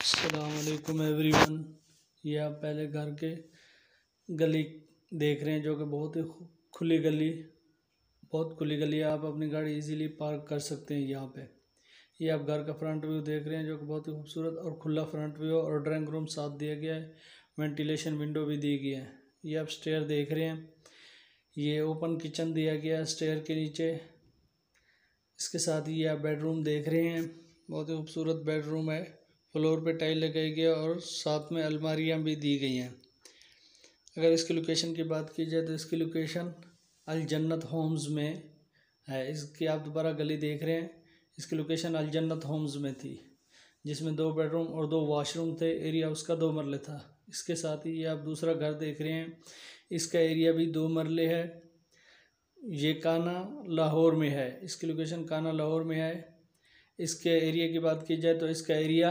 अस्सलामुअलैकुम एवरीवन। ये आप पहले घर के गली देख रहे हैं जो कि बहुत ही खुली गली, बहुत खुली गली है। आप अपनी गाड़ी इजीली पार्क कर सकते हैं यहाँ पे। ये आप घर का फ्रंट व्यू देख रहे हैं जो कि बहुत ही खूबसूरत और खुला फ्रंट व्यू, और ड्राइंग रूम साथ दिया गया है, वेंटिलेशन विंडो भी दी गई है। ये आप स्टेयर देख रहे हैं, ये ओपन किचन दिया गया है स्टेयर के नीचे। इसके साथ ही ये आप बेडरूम देख रहे हैं, बहुत ही खूबसूरत बेडरूम है। फ्लोर पे टाइल लगाई गई है और साथ में अलमारियां भी दी गई हैं। अगर इसकी लोकेशन की बात की जाए तो इसकी लोकेशन अल जन्नत होम्स में है। इसकी आप दोबारा गली देख रहे हैं, इसकी लोकेशन अल जन्नत होम्स में थी, जिसमें 2 बेडरूम और 2 वॉशरूम थे। एरिया उसका 2 मरले था। इसके साथ ही ये आप दूसरा घर देख रहे हैं, इसका एरिया भी 2 मरले है। ये काना लाहौर में है, इसकी लोकेशन काना लाहौर में है। इसके एरिया की बात की जाए तो इसका एरिया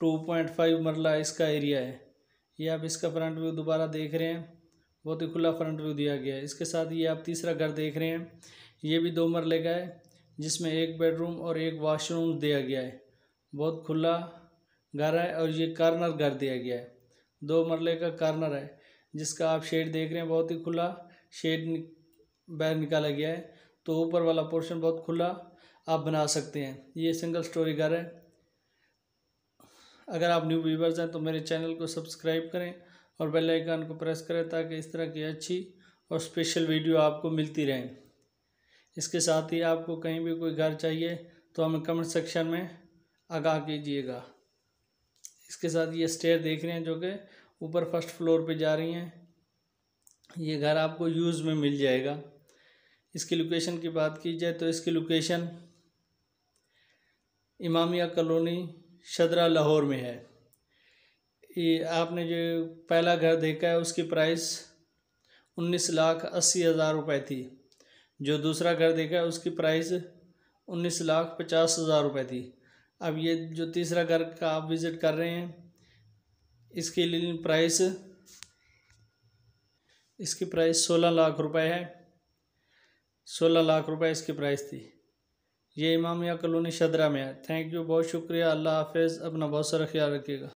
2.5 मरला इसका एरिया है। ये आप इसका फ्रंट व्यू दोबारा देख रहे हैं, बहुत ही खुला फ्रंट व्यू दिया गया है। इसके साथ ये आप तीसरा घर देख रहे हैं, ये भी 2 मरले का है, जिसमें 1 बेडरूम और 1 वॉशरूम दिया गया है। बहुत खुला घर है और ये कॉर्नर घर दिया गया है, 2 मरले का कॉर्नर है, जिसका आप शेड देख रहे हैं, बहुत ही खुला शेड बाहर निकाला गया है। तो ऊपर वाला पोर्शन बहुत खुला आप बना सकते हैं। ये सिंगल स्टोरी घर है। अगर आप न्यू व्यूवर्स हैं तो मेरे चैनल को सब्सक्राइब करें और बेल आइकन को प्रेस करें, ताकि इस तरह की अच्छी और स्पेशल वीडियो आपको मिलती रहें। इसके साथ ही आपको कहीं भी कोई घर चाहिए तो हमें कमेंट सेक्शन में आगाह कीजिएगा। इसके साथ ये स्टेयर देख रहे हैं जो कि ऊपर फर्स्ट फ्लोर पे जा रही हैं। ये घर आपको यूज़ में मिल जाएगा। इसकी लोकेशन की बात की जाए तो इसकी लोकेशन इमामिया कॉलोनी शदरा लाहौर में है। ये आपने जो पहला घर देखा है उसकी प्राइस 19,80,000 रुपये थी। जो दूसरा घर देखा है उसकी प्राइस 19,50,000 रुपये थी। अब ये जो तीसरा घर का आप विज़िट कर रहे हैं, इसकी प्राइस 16 लाख रुपए है। 16 लाख रुपए इसकी प्राइस थी। ये इमामिया कॉलोनी शदरा में है। थैंक यू, बहुत शुक्रिया। अल्लाह हाफिज़। अपना बहुत सारा ख्याल रखिएगा।